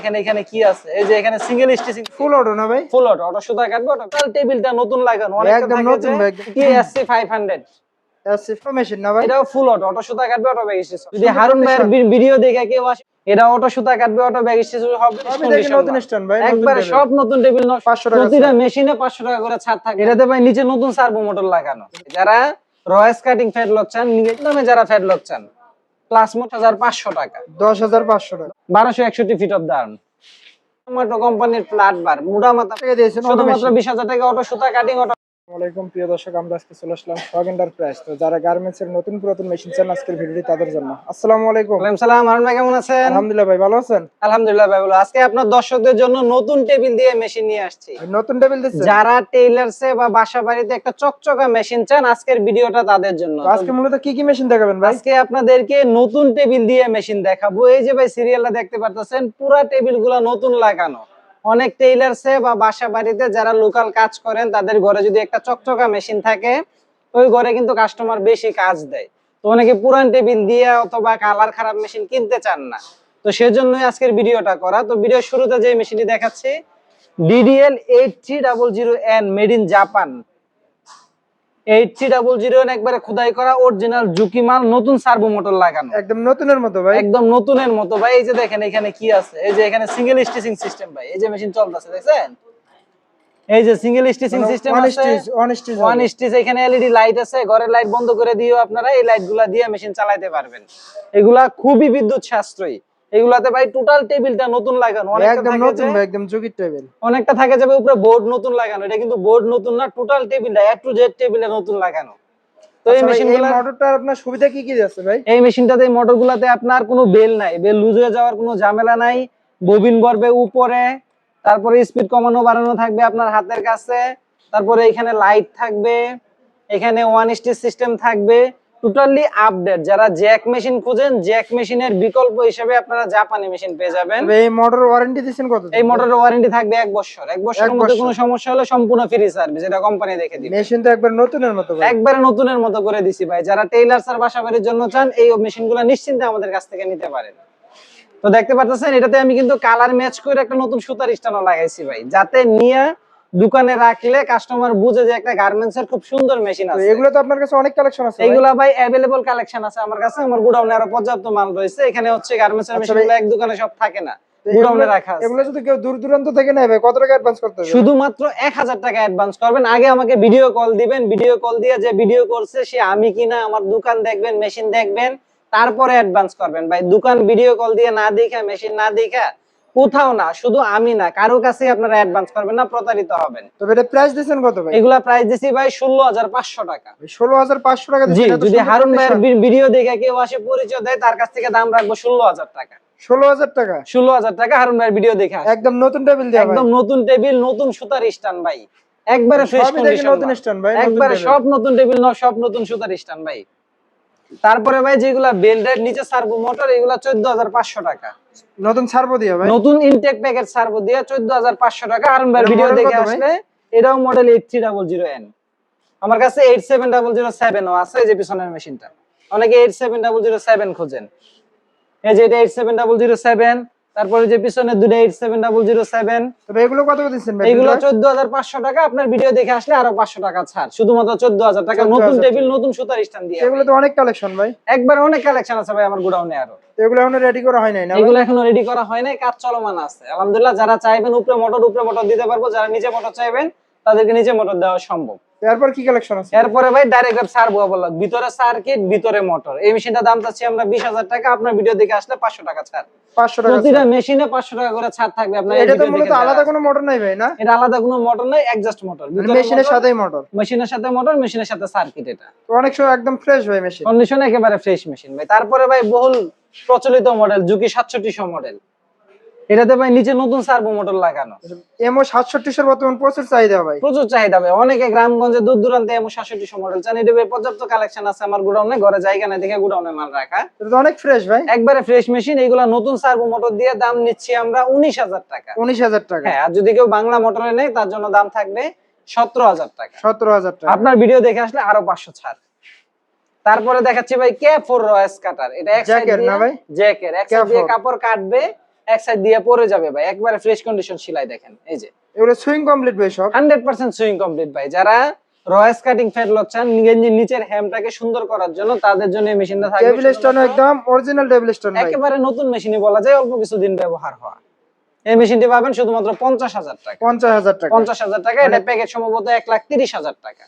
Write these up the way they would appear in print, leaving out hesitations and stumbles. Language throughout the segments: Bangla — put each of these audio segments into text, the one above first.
দেখেন এখানে কি আছে, এই যে এখানে সিঙ্গেল স্টিচিং ফুল অটো না ভাই? ফুল অটো, অটো সুতা কাটবে, অটো টেবিলটা নতুন লাগানো, অনেকটা একদম থাকে নতুন যে ভাই। TSC 500 সিস্টেম মেশিন না ভাই? এটাও ফুল অটো, অটো সুতা কাটবে, অটো ব্যাগ স্টিচ। যদি সুন্দর হারুন ভাইয়ের condition। ভিডিও দেখে কেউ আসে, এটা অটো সুতা কাটবে, অটো ব্যাগ স্টিচ হবে, সবই দেখি নতুন স্ট্যান্ড ভাই, নতুন একবারে টেবিল। সব নতুন টেবিল, 500 টাকা প্রতিটা ছাড়। মেশিনে 500 টাকা করে ছাড় থাকে। এটাতে ভাই নিচে নতুন সার্ভো মোটর লাগানো। যারা রয়েস কাটিং ফ্যাট লক চান, নিজের নামে যারা ফ্যাট লক চান, প্লাস মোট 1500 টাকা, 10,500 টাকা 1261 ফিট অফ দাম। টমেটো কোম্পানির ফ্ল্যাট বার মুড়া মাথা টাকা দিয়েছেন শুধুমাত্র 20,000 টাকা, অটো সুতা কাটিং, অটো। আসসালামাইকুম প্রিয় দর্শক, আমরা আজকে চলে আসলাম শখ এন্টারপ্রাইজ। তো যারা গার্মেন্টস এর নতুন পুরাতন মেশিন চান, আজকের ভিডিওটি তাদের জন্য। আসসালামু আলাইকুম। ওয়ালাইকুম সালাম। হারুন ভাই কেমন আছেন? আলহামদুলিল্লাহ ভাই, ভালো আছেন? আলহামদুলিল্লাহ ভাই ভালো। আজকে আপনার দর্শকদের জন্য নতুন টেবিল দিয়ে মেশিন নিয়ে আসছি। নতুন টেবিল দিচ্ছেন? যারা টেইলার্সে বা বাসা বাড়িতে একটা চকচকা মেশিন চান, আজকের ভিডিওটা তাদের জন্য। তো আজকে মূলত কি কি মেশিন দেখাবেন ভাই? আজকে আপনাদেরকে নতুন টেবিল দিয়ে মেশিন দেখাবো। এই যে ভাই সিরিয়ালটা দেখতে পারতেছেন, পুরা টেবিলগুলো নতুন লাগানো। অনেক টেইলার্সে বা বাসা বাড়িতে যারা লোকাল কাজ করেন, তাদের ঘরে যদি একটা চকচকা মেশিন থাকে, ওই ঘরে কিন্তু কাস্টমার বেশি কাজ দেয়। তো অনেকে পুরান টেবিল দিয়ে অথবা কালার খারাপ মেশিন কিনতে চান না, তো সেজন্যই আজকের ভিডিওটা করা। তো ভিডিওর শুরুতে যে মেশিনটি দেখাচ্ছি, DDL 8300N, made in Japan. 8300N একবারে খোদাই করা অরিজিনাল জুকি মাল, নতুন সার্ভো মোটর লাগানো, একদম নতুনের মতো ভাই। একদম নতুনের মতো ভাই। এই যে দেখেন এখানে কি আছে, এই যে এখানে সিঙ্গেল স্টিচিং সিস্টেম ভাই, এই যে মেশিন চলতেছে দেখছেন, এই যে সিঙ্গেল স্টিচিং সিস্টেম আছে, ওয়ান স্টিচ। এখানে এলইডি লাইট আছে, ঘরের লাইট বন্ধ করে দিয়েও আপনারা এই লাইটগুলা দিয়ে মেশিন চালাতে পারবেন। এগুলা খুবই বিদ্যুৎ সাশ্রয়ী। এগুলাতে ভাই টোটাল টেবিলটা নতুন লাগানো, একদম নতুন ভাই, একদম জুকির টেবিল। অনেকটা থাকে যাবে উপরে বোর্ড নতুন লাগানো, এটা কিন্তু বোর্ড নতুন না, টোটাল টেবিলটা A to Z টেবিলে নতুন লাগানো। তো এই মেশিনগুলো, মোটরটার আপনার সুবিধা কি কি আছে ভাই? এই মেশিনটাতে, এই মোটরগুলোতে আপনার কোনো বেল নাই, বেল লুজ হয়ে যাওয়ার কোনো ঝামেলা নাই। ববিন গড়বে উপরে, তারপরে স্পিড কমানো বাড়ানো থাকবে আপনার হাতের কাছে, তারপরে এখানে লাইট থাকবে, এখানে ওয়ান স্টিচ সিস্টেম থাকবে, টোটালি আপডেট। যারা জ্যাক মেশিন খুঁজেন, জ্যাক মেশিনের বিকল্প হিসেবে আপনারা জাপানি মেশিন পেয়ে যাবেন। এই মোটর ওয়ারেন্টি দিবেন কত? এই মোটরের ওয়ারেন্টি থাকবে 1 বছর। 1 বছরের মধ্যে কোনো সমস্যা হলে সম্পূর্ণ ফ্রি সার্ভিস, এটা কোম্পানি দেখে দিবে। মেশিন তো একবার নতুনের মতো ভাই, একবারে নতুনের মতো করে দিছি ভাই। যারা টেইলার্স আর বাসাবাড়ির জন্য চান, এই মেশিনগুলো নিশ্চিন্তে আমাদের কাছ থেকে নিতে পারেন। তো দেখতে পাচ্ছেন, এটাতে আমি কিন্তু কালার ম্যাচ করে একটা নতুন সুতার স্টানও লাগাইছি ভাই, যাতে নিয়ে দোকানে রাখলে কাস্টমার বুঝে যে একটা গার্মেন্টস এর খুব সুন্দর মেশিন আছে। এগুলো তো আপনার কাছে অনেক কালেকশন আছে? এগুলা ভাই अवेलेबल কালেকশন আছে আমার কাছে, আমার গোডাউনে আরো পর্যাপ্ত মাল রয়েছে। এখানে হচ্ছে গার্মেন্টস এর মেশিনগুলো এক দোকানে সব থাকে না, গোডাউনে রাখা আছে। এগুলো যদি কেউ দূর দূরান্ত থেকে নেয় ভাই, কত টাকা অ্যাডভান্স করতে হবে? শুধুমাত্র 1000 টাকা অ্যাডভান্স করবেন। আগে আমাকে ভিডিও কল দিবেন, ভিডিও কল দিয়ে যে ভিডিও করছে সে আমি কিনা, আমার দোকান দেখবেন, মেশিন দেখবেন, তারপরে অ্যাডভান্স করবেন ভাই। দোকান ভিডিও কল দিয়ে না দেখা, মেশিন না দেখা, কোথাও না, শুধু আমি না, কারো কাছে আপনারা অ্যাডভান্স করবেন না, প্রতারিত হবেন। তবে এটা প্রাইস দিবেন কত ভাই? এগুলা প্রাইস দিছি ভাই 16500 টাকা। 16500 টাকা জি, দিবেন? যদি হারুন ভাইয়ের ভিডিও দেখে কেউ আসে পরিচয় দেয়, তার কাছ থেকে দাম রাখবো 16000 টাকা। 16000 টাকা? 16000 টাকা হারুন ভাইয়ের ভিডিও দেখে আসে। একদম নতুন টেবিল দেয়া ভাই, একদম নতুন টেবিল, নতুন সুতার স্টান ভাই, একবারে ফ্রেশ কন্ডিশন, নতুন স্ট্যান্ড ভাই, একবারে সব নতুন টেবিল, সব নতুন সুতার স্টান ভাই। তারপরে ভাই যেগুলা বেল্টের নিচে সার্ভো মোটর, এগুলা 14500 টাকা। নতুন সার্ভো দিয়া ভাই, নতুন ইনটেক প্যাকেজ সার্ভো দিয়ে 14500 টাকা। হারুন ভাইয়ের ভিডিও মডেল দেখে কত ভাই? আসলে, এটাও মডেল 8300N। আমার কাছে 87007 ও আছে, এই যে পিছনের মেশিনটা। অনেকে 87007 খোঁজেন, এই যে এটা 87007, তারপরে যে পিছনে দুটো 87007। তবে এগুলো কত দিচ্ছেন ভাই? এগুলো 14500 টাকা। আপনার ভিডিও দেখে আসলে আরো 500 টাকা ছাড়, শুধুমাত্র 14000 টাকা। নতুন টেবিল, নতুন সুতার স্ট্যান্ড দিয়ে। এগুলো তো অনেক কালেকশন ভাই, একবার অনেক কালেকশন আছে ভাই আমার গোডাউনে আরো। এগুলো এখনো রেডি করা হয় নাই না? এগুলো এখনো রেডি করা হয় নাই, কাজ চলমান আছে আলহামদুলিল্লাহ। যারা চাইবেন উপরে মোটর দিতে পারবো, যারা নিচে মোটর চাইবেন তাদেরকে নিচে মোটর দেওয়া সম্ভব। এরপর কি কালেকশন আছে? এরপরে ভাই ডাইরেক্ট সার্ভো বলা, ভিতরে সার্কিট, ভিতরে মোটর। এই মেশিনটার দাম চাচ্ছি আমরা 20000 টাকা। আপনার ভিডিও দেখে আসলে 500 টাকা ছাড়। 500 টাকা প্রতিটা মেশিনে 500 টাকা করে ছাড় থাকবে আপনার। এটা তো মূলত আলাদা কোনো মোটর নাই ভাই না? এটা আলাদা কোনো মোটর নাই, অ্যাডজাস্ট মোটর। মেশিনের সাথেই মোটর, মেশিনের সাথে মোটর, মেশিনের সাথে সার্কিট। এটা তো অনেক সময় একদম ফ্রেশ ভাই মেশিন, কন্ডিশন একেবারে ফ্রেশ মেশিন ভাই। তারপরে ভাই বহুল প্রচলিত মডেল জুকি 6700 মডেল, এটাতে ভাই নিচে নতুন সার্ভো মোটর লাগানো। এমও 6700 বর্তমান প্রচুর চাহিদা ভাই, প্রচুর চাহিদা ভাই। অনেকে গ্রামগঞ্জে দূর দূরান্তে এমও 6700 মডেল চান। এটা ভাই পর্যাপ্ত কালেকশন আছে আমার গোডাউনে, ঘরে জায়গা না দেখে গোডাউনে মাল রাখা। এটা তো অনেক ফ্রেশ ভাই, একবারে ফ্রেশ মেশিন। এগুলা নতুন সার্ভো মোটর দিয়ে দাম নিচ্ছি আমরা 19000 টাকা। 19000 টাকা? হ্যাঁ, আর যদি কেউ বাংলা মোটরে নেয় তার জন্য দাম থাকবে 17000 টাকা। 17000 টাকা। আপনার ভিডিও দেখে আসলে আরো 500 ছাড়। তারপরে দেখাচ্ছি ভাই K4 রয়েস কাটার। এটা এক সাইড জ্যাকের দিয়ে না ভাই? জ্যাকের, এক সাইড দিয়ে কাপড় কাটবে, এক সাইড দিয়ে পড়ে যাবে ভাই, একবারে ফ্রেশ কন্ডিশন সেলাই দেখেন এই যে এগুলো সুইং কমপ্লিট ভাই সব 100% সুইং কমপ্লিট ভাই। যারা রয়েস কাটিং ফেডলক চান গেঞ্জির নিচের হ্যামটাকে সুন্দর করার জন্য, তাদের জন্য এই মেশিনটা থাকবে টেবিল স্টোন একদম অরিজিনাল টেবিল স্টোন ভাই একেবারে নতুন মেশিনই বলা যায়, অল্প কিছুদিন ব্যবহার হওয়া। এই মেশিনটি পাবেন শুধুমাত্র 50,000 টাকা। 50,000 টাকা 50,000 টাকা, এটা প্যাকেজ সম্ভবত 1,30,000 টাকা।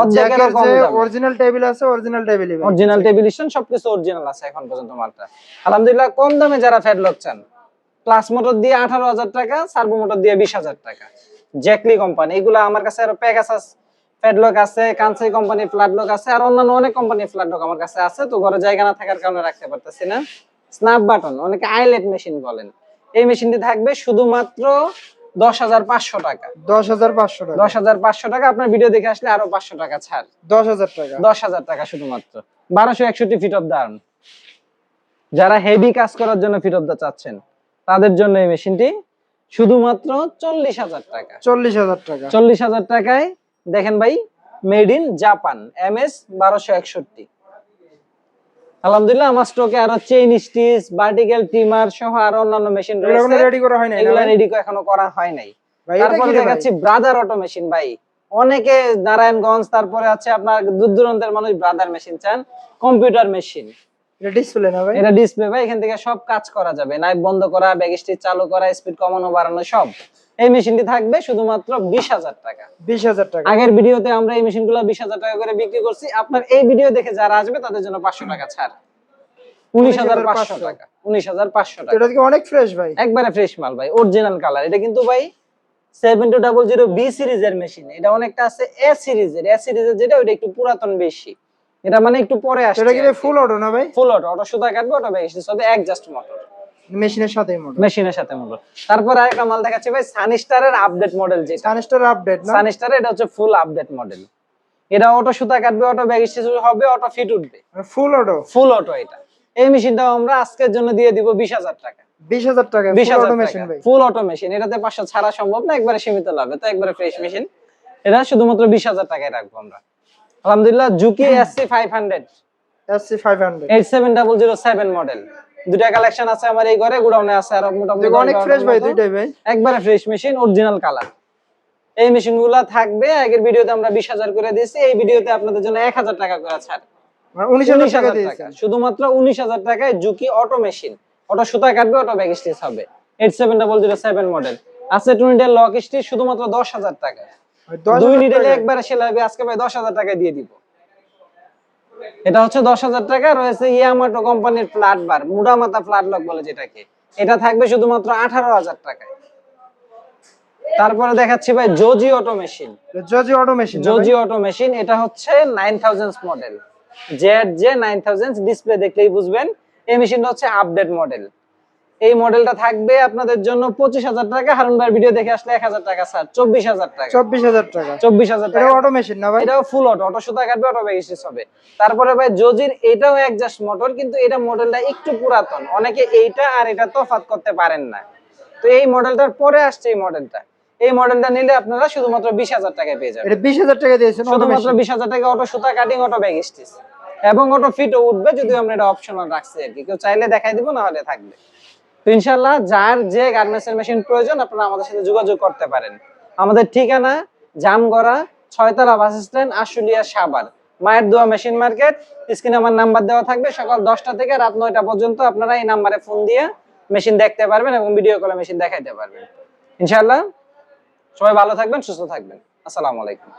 অর্ধেকেরও কম যে দামে অরিজিনাল টেবিল আছে অরিজিনাল টেবিলই ভাই অরিজিনাল টেবিল স্টোন সবকিছু অরিজিনাল আছে এখন পর্যন্ত মালটা। আলহামদুলিল্লাহ কম দামে যারা ফেডলক চান, প্লাস মোটর দিয়ে 18,000 টাকা, সার্ভো মোটর দিয়ে 20,000 টাকা। জ্যাকলি কোম্পানি, এগুলো আমার কাছে আরো পেগাসাস ফেডলক আছে, কানসাই কোম্পানি ফ্ল্যাটলক আছে, আর অন্যান্য অনেক কোম্পানি ফ্ল্যাটলক আমার কাছে আছে। তো ঘরে জায়গা না থাকার কারণে রাখতে পারতেছি না। স্ন্যাপ বাটন, অনেকে আইলেট মেশিন বলেন, এই মেশিনটি থাকবে শুধুমাত্র 10,500 টাকা। 10,500 টাকা 10,500 টাকা। আপনার ভিডিও দেখে আসলে আরো 500 টাকা ছাড়। 10,000 টাকা 10,000 টাকা শুধুমাত্র। 1261 ফিট অফ দা আর্ম। যারা হেভি কাজ করার জন্য ফিট অফ দা চাচ্ছেন, তাদের জন্য এই মেশিনটি শুধুমাত্র 40,000 টাকা। 40,000 টাকা 40,000 টাকায় দেখেন ভাই, মেড ইন জাপান, MS 1261। আলহামদুলিল্লাহ আমার স্টকে আরো চেইন স্টিচ, ভার্টিক্যাল ট্রিমার সহ আরো অন্যান্য মেশিন এগুলো রয়েছে। রেডি করা হয় নাই না এগুলো ভাই? রেডি এখনো করা হয় নাই। ভাই এটা তারপরে কি রে ভাই? দেখাচ্ছি ব্রাদার অটো মেশিন ভাই। অনেকে নারায়ণগঞ্জ, তারপরে আছে আপনার দূর দূরান্তের মানুষ ব্রাদার মেশিন চান, কম্পিউটার মেশিন। এটা ডিসপ্লে না ভাই? এটা ডিসপ্লে ভাই, এখান থেকে সব কাজ করা যাবে, নাইফ বন্ধ করা, ব্যাক স্টিচ চালু করা, স্পিড কমানো বাড়ানো সব। এই মেশিনটি থাকবে শুধুমাত্র 20,000 টাকা। 20,000 টাকা আগের ভিডিওতে আমরা এই মেশিনগুলো 20,000 টাকা করে বিক্রি করছি। আপনার এই ভিডিও দেখে যারা আসবে তাদের জন্য 500 টাকা ছাড়। 19,500 টাকা। 19,500 টাকা। এটা কি অনেক ফ্রেশ ভাই? একবারে ফ্রেশ মাল ভাই, অরিজিনাল কালার। এটা কিন্তু ভাই 7200 B সিরিজের মেশিন। এটা অনেকটা আছে A সিরিজের। A সিরিজের যেটা ওইটা একটু পুরাতন বেশি। এটা মানে একটু পরে আসছে। এটা কি ফুল অটো না ভাই? ফুল অটো, অটো সুতা কাটবে, অটো ব্যাক স্টিচ হবে, অ্যাডজাস্ট মোটর। মেশিনের সাথেই মোটর মেশিনের সাথে মোটর। তারপর আরেকটা মাল দেখাচ্ছি ভাই, সানস্টারের আপডেট মডেল যেটা। সানস্টার আপডেট না? সানস্টার এটা হচ্ছে ফুল আপডেট মডেল। এটা অটো সুতা কাটবে, অটো ব্যাক স্টিচ হবে, অটো ফিট উঠবে। ফুল অটো ফুল অটো এটা। এই মেশিনটাও আমরা আজকের জন্য দিয়ে দিব 20,000 টাকা। 20,000 টাকা ফুল 20,000 অটো টাকা মেশিন ভাই ফুল অটো মেশিন। এটাতে 500 ছাড়া সম্ভব না, একবারে সীমিত লাভে, তো একবারে ফ্রেশ মেশিন। এটা শুধুমাত্র 20,000 টাকায় রাখবো আমরা। আলহামদুলিল্লাহ জুকি SC 500 SC 500 87007 মডেল। দুটা কালেকশন আছে আমার এই ঘরে, গোডাউনে আছে আর মোটামুটি দেখো অনেক ফ্রেশ ভাই দুইটাই ভাই একবারে ফ্রেশ মেশিন, অরিজিনাল কালার। এই মেশিনগুলো থাকবে, আগের ভিডিওতে আমরা 20,000 করে দিয়েছি, এই ভিডিওতে আপনাদের জন্য 1,000 টাকা করে ছাড়। মানে 19,000 টাকা 19,000 দিয়েছেন টাকা, শুধুমাত্র 19,000 টাকায় জুকি অটো মেশিন। অটো সুতা কাটবে, অটো ব্যাক স্টিচ হবে। 87007 মডেল আছে। 2 নিডেল লক স্টিচ শুধুমাত্র 10,000 টাকা। 2 নিডেলে একবারে সেলাবে, আজকে ভাই 10,000 টাকা দিয়ে দিব। এটা হচ্ছে 10,000 টাকা। রয়েছে ইয়ামাটো কোম্পানির ফ্ল্যাট বার, মুডা মাথা ফ্ল্যাট লক বলে যেটাকে, এটা থাকবে শুধুমাত্র 18,000 টাকায়। তারপরে দেখাচ্ছি ভাই জোজি অটো মেশিন। জজি অটো মেশিন জোজি অটো মেশিন, এটা হচ্ছে 9000 মডেল, ZJ 9000। ডিসপ্লে দেখলেই বুঝবেন। এই মেশিনটা হচ্ছে আপডেট মডেল। এই মডেলটা থাকবে আপনাদের জন্য 25,000 টাকা। হারুন ভাই ভিডিও দেখে আসলে 1,000 টাকা স্যার, 24,000 টাকা। 24,000 টাকা 24,000 এটা টাকা। অটো মেশিন না ভাই? এটাও ফুল অটো, অটো সুতা কাটবে, অটো ব্যাক স্টিচ হবে। তারপরে ভাই জোজির এটাও অ্যাডজাস্ট মোটর, কিন্তু এটা মডেলটা একটু পুরাতন, অনেকে এইটা আর এটা তফাৎ করতে পারেন না। তো এই মডেলটার পরে আসছে এই মডেলটা। এই মডেলটা নিলে আপনারা শুধুমাত্র 20,000 টাকায় পেয়ে যাবেন। এটা 20,000 টাকা দিয়েছেন অটো শুধুমাত্র মেশিন 20,000 টাকা, অটো সুতা কাটিং, অটো ব্যাক স্টিচ এবং অটো ফিটও উঠবে, যদিও আমরা এটা অপশনাল রাখছি আর কি। কেউ চাইলে দেখাই দিব, না হলে থাকবে। তো ইনশাআল্লাহ যার যে গার্মেন্টসের মেশিন প্রয়োজন আপনারা আমাদের সাথে যোগাযোগ করতে পারেন। আমাদের ঠিকানা জামগড়া 6 তলা বাস স্ট্যান্ড, আশুলিয়া, সাভার, মায়ের দোয়া মেশিন মার্কেট। স্ক্রিনে আমার নাম্বার দেওয়া থাকবে। সকাল 10টা থেকে রাত 9টা পর্যন্ত আপনারা এই নাম্বারে ফোন দিয়ে মেশিন দেখতে পারবেন এবং ভিডিও কলে মেশিন দেখাইতে পারবেন। ইনশাআল্লাহ সবাই ভালো থাকবেন, সুস্থ থাকবেন। আসসালামু আলাইকুম।